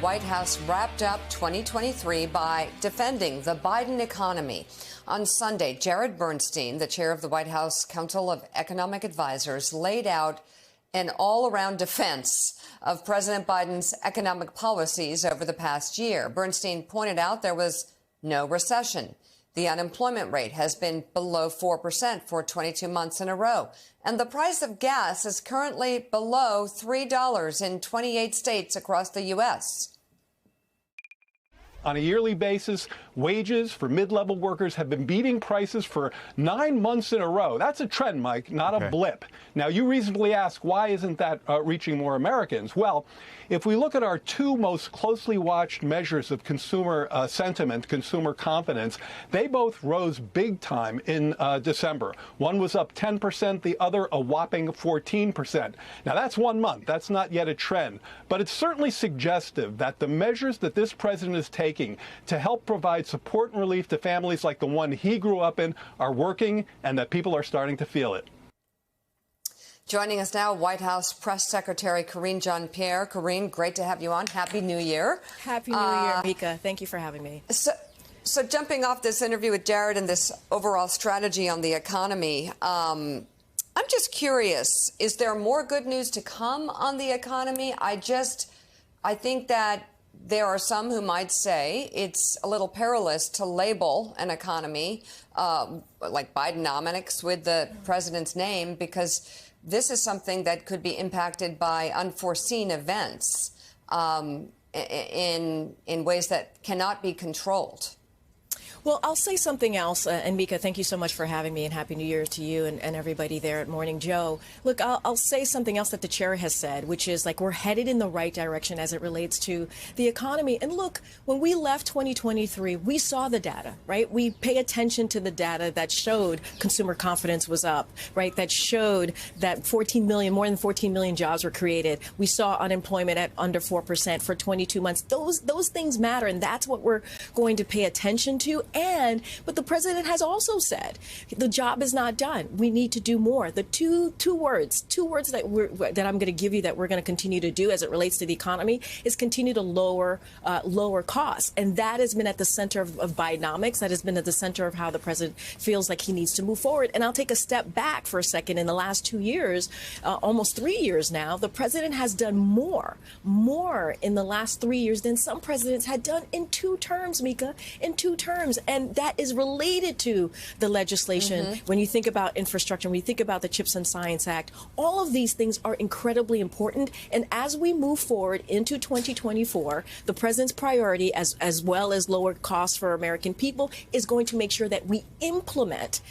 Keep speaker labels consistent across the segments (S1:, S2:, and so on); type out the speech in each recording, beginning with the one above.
S1: White House wrapped up 2023 by defending the Biden economy. On Sunday, Jared Bernstein, the chair of the White House Council of Economic Advisors, laid out an all-around defense of President Biden's economic policies over the past year. Bernstein pointed out there was no recession. The unemployment rate has been below 4% for 22 months in a row. And the price of gas is currently below $3 in 28 states across the U.S.
S2: On a yearly basis, wages for mid-level workers have been beating prices for 9 months in a row. That's a trend, Mike, not a blip. Now, you reasonably ask, why isn't that reaching more Americans? Well, if we look at our two most closely watched measures of consumer sentiment, consumer confidence, they both rose big time in December. One was up 10%, the other a whopping 14%. Now, that's 1 month. That's not yet a trend. But it's certainly suggestive that the measures that this president is taking to help provide support and relief to families like the one he grew up in are working, and that people are starting to feel it.
S1: Joining us now, White House Press Secretary Karine Jean-Pierre. Karine, great to have you on. Happy New Year.
S3: Happy New Year, Mika. Thank you for having me.
S1: So jumping off this interview with Jared and this overall strategy on the economy, I'm just curious, is there more good news to come on the economy? I think that there are some who might say it's a little perilous to label an economy like Bidenomics with the president's name, because this is something that could be impacted by unforeseen events in ways that cannot be controlled.
S3: Well, I'll say something else. And Mika, thank you so much for having me, and Happy New Year to you and everybody there at Morning Joe. Look, I'll say something else that the chair has said, which is like we're headed in the right direction as it relates to the economy. And look, when we left 2023, we saw the data, right? We pay attention to the data that showed consumer confidence was up, right? That showed that more than 14 million jobs were created. We saw unemployment at under 4% for 22 months. Those things matter, and that's what we're going to pay attention to. But the president has also said the job is not done. We need to do more. The two words that I'm going to give you that we're going to continue to do as it relates to the economy is continue to lower costs. And that has been at the center of Bidenomics. That has been at the center of how the president feels like he needs to move forward. And I'll take a step back for a second. In the last 2 years, almost 3 years now, the president has done more in the last 3 years than some presidents had done in 2 terms, Mika, in 2 terms. And that is related to the legislation. When you think about infrastructure, when you think about the CHIPS and Science Act, all of these things are incredibly important. And as we move forward into 2024, the president's priority, as well as lower costs for American people, is going to make sure that we implement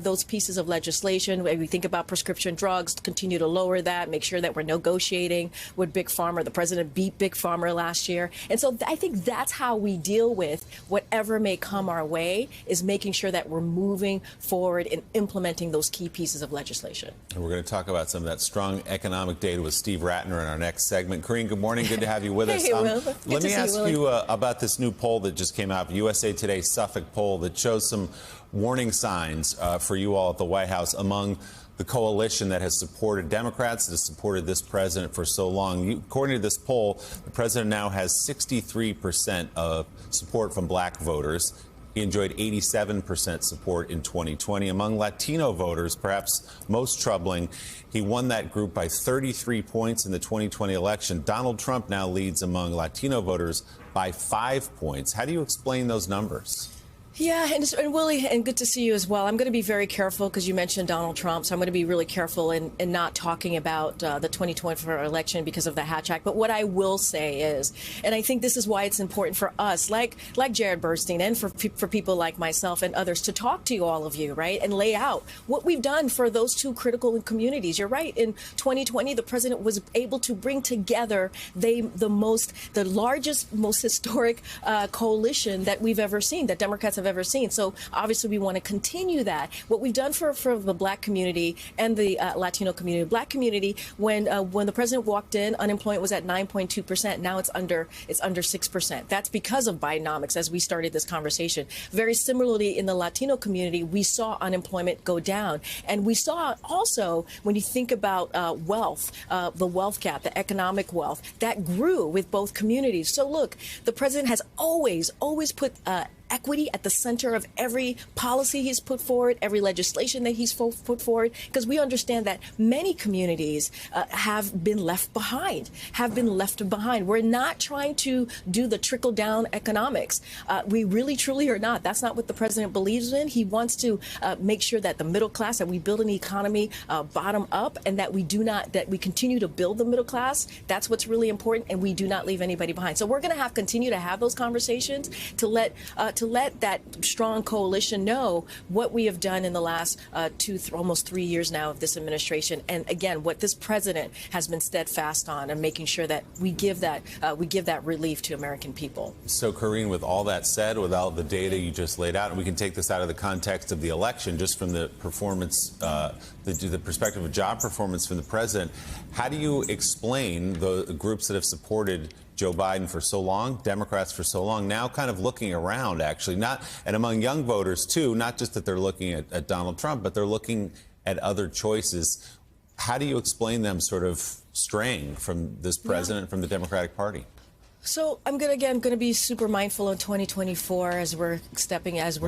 S3: those pieces of legislation. When we think about prescription drugs, continue to lower that, make sure that we're negotiating with Big Pharma. The president beat Big Pharma last year. And so I think that's how we deal with whatever may come our way, is making sure that we're moving forward and implementing those key pieces of legislation.
S4: And we're going to talk about some of that strong economic data with Steve Rattner in our next segment. Karine, good morning. Good to have you with us.
S3: Hey, Will.
S4: Let me ask you about this new poll that just came out, USA Today's Suffolk poll, that shows some warning signs for you all at the White House among the coalition that has supported Democrats, that has supported this president for so long. According to this poll, the president now has 63% of support from black voters. He enjoyed 87% support in 2020. Among Latino voters, perhaps most troubling, he won that group by 33 points in the 2020 election. Donald Trump now leads among Latino voters by 5 points. How do you explain those numbers?
S3: Yeah, and Willie, and good to see you as well. I'm going to be very careful because you mentioned Donald Trump, so I'm going to be really careful in not talking about the 2024 election because of the Hatch Act. But what I will say is, and I think this is why it's important for us, like Jared Bernstein, and for people like myself and others, to talk to all of you, right, and lay out what we've done for those two critical communities. You're right. In 2020, the president was able to bring together the largest, most historic coalition that we've ever seen, that Democrats have ever seen. So obviously we want to continue that. What we've done for the Black community and the Latino community, Black community, when the president walked in, unemployment was at 9.2%. Now it's under 6%. That's because of Bidenomics, as we started this conversation. Very similarly, in the Latino community, we saw unemployment go down. And we saw also, when you think about wealth, the wealth gap, the economic wealth, that grew with both communities. So look, the president has always put equity at the center of every policy he's put forward, every legislation that he's put forward, because we understand that many communities have been left behind. We're not trying to do the trickle-down economics. We really, truly are not. That's not what the president believes in. He wants to make sure that the middle class, that we build an economy bottom up, and that we continue to build the middle class. That's what's really important, and we do not leave anybody behind. So we're going to continue to have those conversations to let that strong coalition know what we have done in the last almost 3 years now of this administration, and again, what this president has been steadfast on, and making sure that we give that relief to American people. So,
S4: Karine, with all that said, without the data you just laid out, and we can take this out of the context of the election, just from the performance, the perspective of job performance from the president, how do you explain the groups that have supported Joe Biden for so long, Democrats for so long, now kind of looking around, actually, and among young voters, too, not just that they're looking at Donald Trump, but they're looking at other choices. How do you explain them sort of straying from this president, from the Democratic Party? So I'm going to be super mindful in 2024 as we're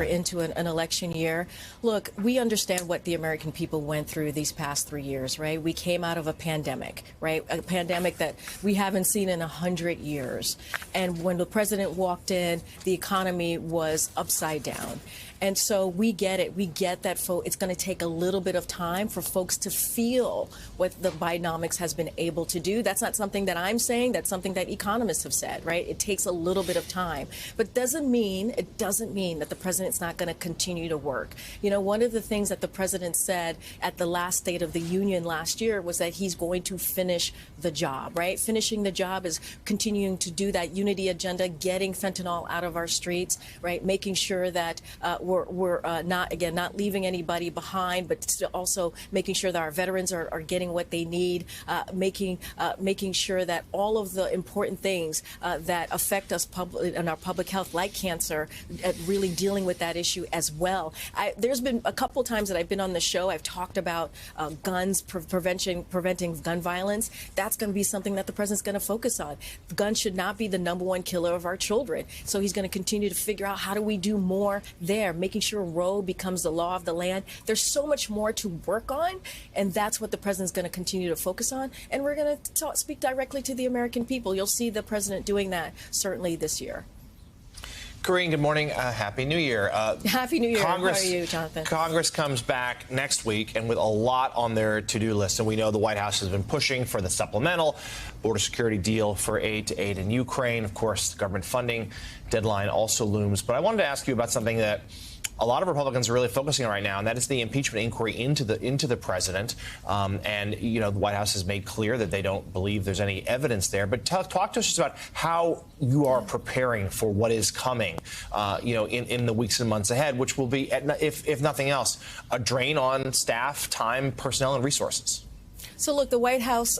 S4: into an election year. Look, we understand what the American people went through these past 3 years, right? We came out of a pandemic, right? A pandemic that we haven't seen in 100 years. And when the president walked in, the economy was upside down. And so we get it. We get that it's going to take a little bit of time for folks to feel what the Bidenomics has been able to do. That's not something that I'm saying. That's something that economists have said, right? It takes a little bit of time. But it doesn't mean that the president's not going to continue to work. You know, one of the things that the president said at the last State of the Union last year was that he's going to finish the job, right? Finishing the job is continuing to do that unity agenda, getting fentanyl out of our streets, right? Making sure that we're not leaving anybody behind, but also making sure that our veterans are getting what they need, making sure that all of the important things that affect us in our public health, like cancer, really dealing with that issue as well. There's been a couple times that I've been on the show, I've talked about guns, preventing gun violence. That's going to be something that the president's going to focus on. Guns should not be the #1 killer of our children. So he's going to continue to figure out how do we do more there, making sure Roe becomes the law of the land. There's so much more to work on, and that's what the president's going to continue to focus on. And we're going to speak directly to the American people. You'll see the president doing that certainly this year.
S5: Karine, good morning. Happy New Year.
S3: Happy New Year. How are you, Jonathan?
S5: Congress comes back next week and with a lot on their to-do list. And we know the White House has been pushing for the supplemental border security deal for aid in Ukraine. Of course, the government funding deadline also looms. But I wanted to ask you about something that a lot of Republicans are really focusing on right now, and that is the impeachment inquiry into the president. And, you know, the White House has made clear that they don't believe there's any evidence there. But talk to us just about how you are preparing for what is coming, in the weeks and months ahead, which will be, if nothing else, a drain on staff, time, personnel, and resources.
S3: So look, the White House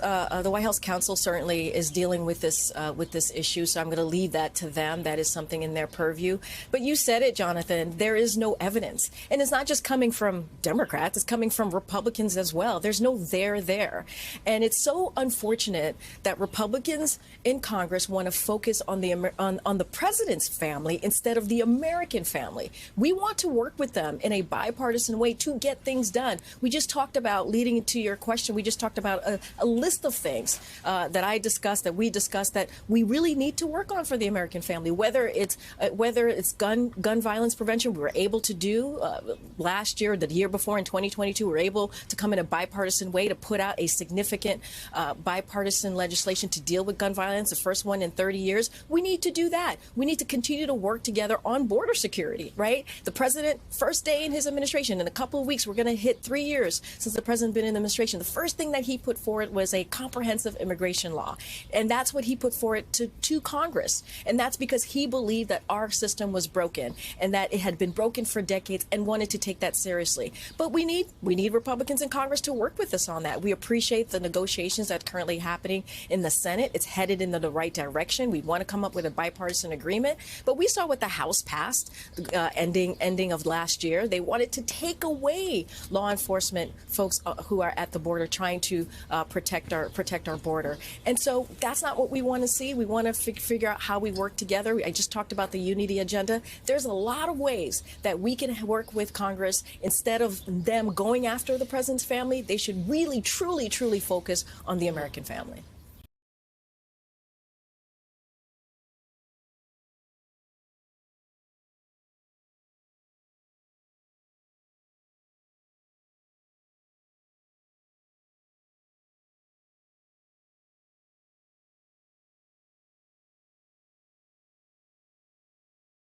S3: counsel certainly is dealing with this issue. So I'm going to leave that to them. That is something in their purview. But you said it, Jonathan. There is no evidence, and it's not just coming from Democrats. It's coming from Republicans as well. There's no there, and it's so unfortunate that Republicans in Congress want to focus on the president's family instead of the American family. We want to work with them in a bipartisan way to get things done. We just talked about, leading into your question, we just talked about a list of things that we discussed that we really need to work on for the American family. Whether it's gun violence prevention, we were able to do last year, the year before in 2022, we were able to come in a bipartisan way to put out a significant bipartisan legislation to deal with gun violence, the first one in 30 years. We need to do that. We need to continue to work together on border security, right? The president, first day in his administration, in a couple of weeks, we're going to hit 3 years since the president been in the administration. The first thing that that he put forward was a comprehensive immigration law. And that's what he put forward to Congress. And that's because he believed that our system was broken and that it had been broken for decades and wanted to take that seriously. But we need Republicans in Congress to work with us on that. We appreciate the negotiations that are currently happening in the Senate. It's headed in the right direction. We want to come up with a bipartisan agreement. But we saw what the House passed ending of last year. They wanted to take away law enforcement folks who are at the border trying to protect our border. And so that's not what we want to see. We want to figure out how we work together. I just talked about the unity agenda. There's a lot of ways that we can work with Congress. Instead of them going after the president's family, they should really, truly focus on the American family.